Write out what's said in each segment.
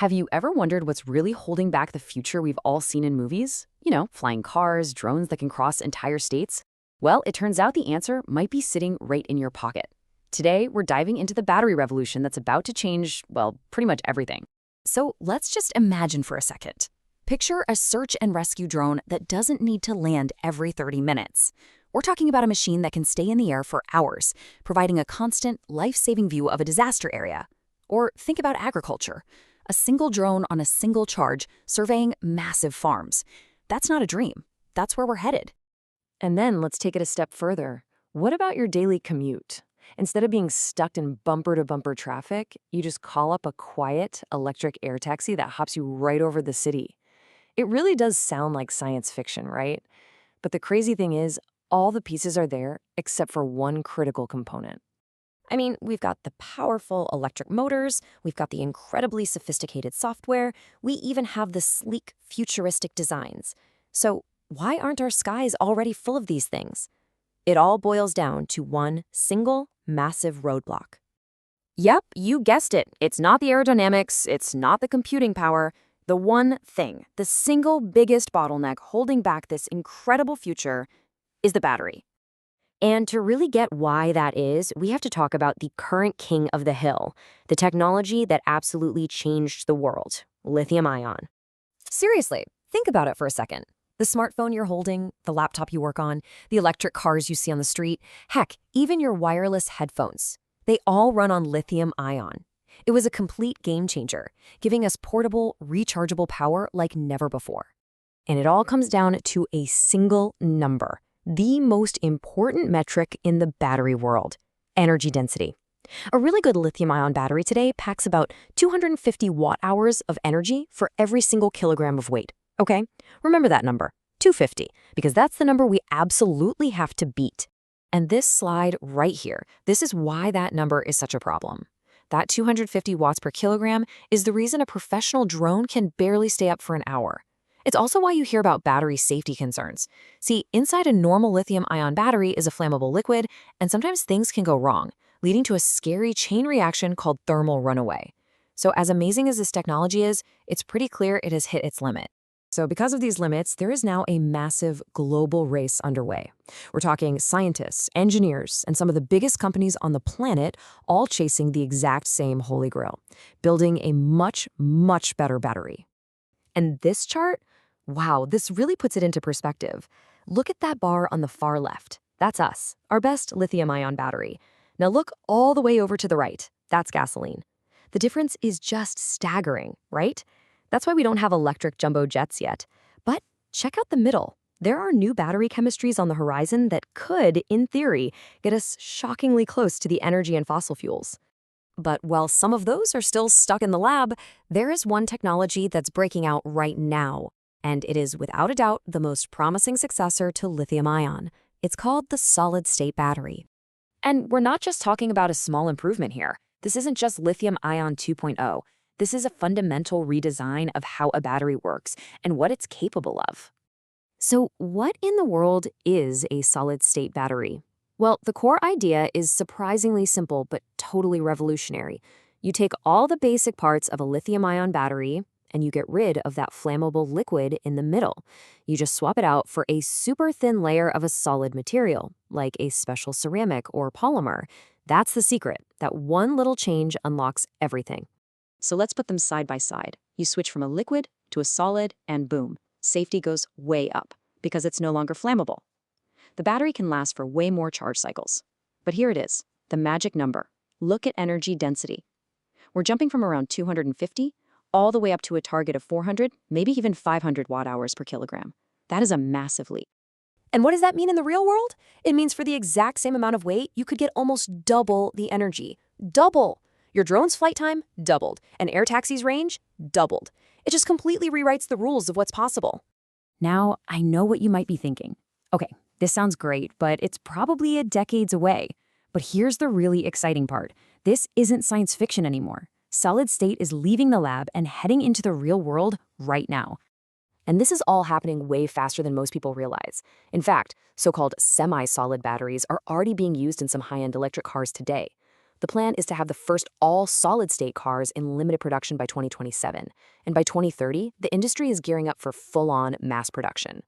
Have you ever wondered what's really holding back the future we've all seen in movies? Flying cars, drones that can cross entire states? Well, it turns out the answer might be sitting right in your pocket. Today, we're diving into the battery revolution that's about to change, well, pretty much everything. So let's just imagine for a second. Picture a search and rescue drone that doesn't need to land every 30 minutes. We're talking about a machine that can stay in the air for hours, providing a constant, life-saving view of a disaster area. Or think about agriculture. A single drone on a single charge surveying massive farms. That's not a dream. That's where we're headed. And then let's take it a step further. What about your daily commute? Instead of being stuck in bumper-to-bumper traffic, you just call up a quiet electric air taxi that hops you right over the city. It really does sound like science fiction, right? But the crazy thing is, all the pieces are there except for one critical component. I mean, we've got the powerful electric motors, we've got the incredibly sophisticated software, we even have the sleek, futuristic designs. So why aren't our skies already full of these things? It all boils down to one single, massive roadblock. Yep, you guessed it. It's not the aerodynamics, it's not the computing power. The one thing, the single biggest bottleneck holding back this incredible future is the battery. And to really get why that is, we have to talk about the current king of the hill, the technology that absolutely changed the world, lithium-ion. Seriously, think about it for a second. The smartphone you're holding, the laptop you work on, the electric cars you see on the street, heck, even your wireless headphones, they all run on lithium-ion. It was a complete game changer, giving us portable, rechargeable power like never before. And it all comes down to a single number. The most important metric in the battery world, energy density. A really good lithium-ion battery today packs about 250 watt-hours of energy for every single kilogram of weight. Okay? Remember that number, 250, because that's the number we absolutely have to beat. And this slide right here, this is why that number is such a problem. That 250 watts per kilogram is the reason a professional drone can barely stay up for an hour. It's also why you hear about battery safety concerns. See, inside a normal lithium-ion battery is a flammable liquid, and sometimes things can go wrong, leading to a scary chain reaction called thermal runaway. So as amazing as this technology is, it's pretty clear it has hit its limit. So because of these limits, there is now a massive global race underway. We're talking scientists, engineers, and some of the biggest companies on the planet all chasing the exact same holy grail, building a much, much better battery. And this chart, wow, this really puts it into perspective. Look at that bar on the far left. That's us, our best lithium-ion battery. Now look all the way over to the right. That's gasoline. The difference is just staggering, right? That's why we don't have electric jumbo jets yet. But check out the middle. There are new battery chemistries on the horizon that could, in theory, get us shockingly close to the energy and fossil fuels. But while some of those are still stuck in the lab, there is one technology that's breaking out right now, and it is without a doubt the most promising successor to lithium-ion. It's called the solid-state battery. And we're not just talking about a small improvement here. This isn't just lithium-ion 2.0. This is a fundamental redesign of how a battery works and what it's capable of. So what in the world is a solid-state battery? Well, the core idea is surprisingly simple but totally revolutionary. You take all the basic parts of a lithium-ion battery and you get rid of that flammable liquid in the middle. You just swap it out for a super thin layer of a solid material, like a special ceramic or polymer. That's the secret. That one little change unlocks everything. So let's put them side by side. You switch from a liquid to a solid and boom, safety goes way up because it's no longer flammable. The battery can last for way more charge cycles. But here it is, the magic number. Look at energy density. We're jumping from around 250 all the way up to a target of 400, maybe even 500 watt-hours per kilogram. That is a massive leap. And what does that mean in the real world? It means for the exact same amount of weight, you could get almost double the energy. Double! Your drone's flight time doubled, and air taxi's range doubled. It just completely rewrites the rules of what's possible. Now, I know what you might be thinking. Okay, this sounds great, but it's probably a decades away. But here's the really exciting part. This isn't science fiction anymore. Solid state is leaving the lab and heading into the real world right now. And this is all happening way faster than most people realize. In fact, so-called semi-solid batteries are already being used in some high-end electric cars today. The plan is to have the first all-solid-state cars in limited production by 2027. And by 2030, the industry is gearing up for full-on mass production.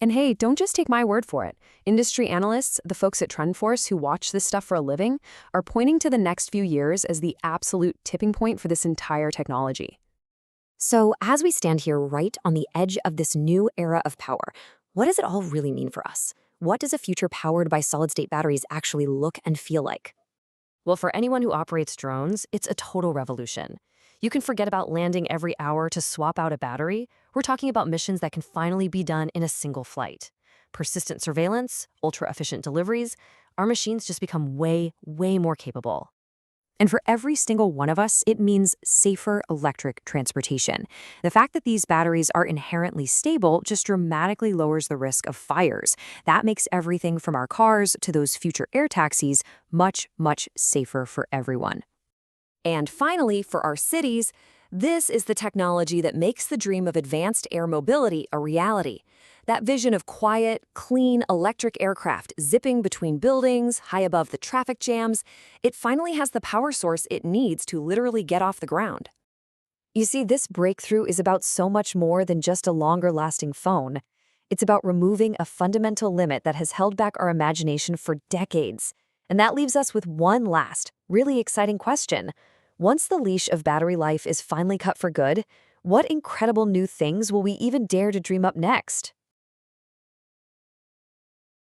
And hey, don't just take my word for it. Industry analysts, the folks at TrendForce who watch this stuff for a living, are pointing to the next few years as the absolute tipping point for this entire technology. So, as we stand here right on the edge of this new era of power, what does it all really mean for us? What does a future powered by solid-state batteries actually look and feel like? Well, for anyone who operates drones, it's a total revolution. You can forget about landing every hour to swap out a battery. We're talking about missions that can finally be done in a single flight. Persistent surveillance, ultra-efficient deliveries, our machines just become way, way more capable. And for every single one of us, it means safer electric transportation. The fact that these batteries are inherently stable just dramatically lowers the risk of fires. That makes everything from our cars to those future air taxis much, much safer for everyone. And finally, for our cities, this is the technology that makes the dream of advanced air mobility a reality. That vision of quiet, clean electric aircraft zipping between buildings, high above the traffic jams, it finally has the power source it needs to literally get off the ground. You see, this breakthrough is about so much more than just a longer-lasting phone. It's about removing a fundamental limit that has held back our imagination for decades. And that leaves us with one last, really exciting question. Once the leash of battery life is finally cut for good, what incredible new things will we even dare to dream up next?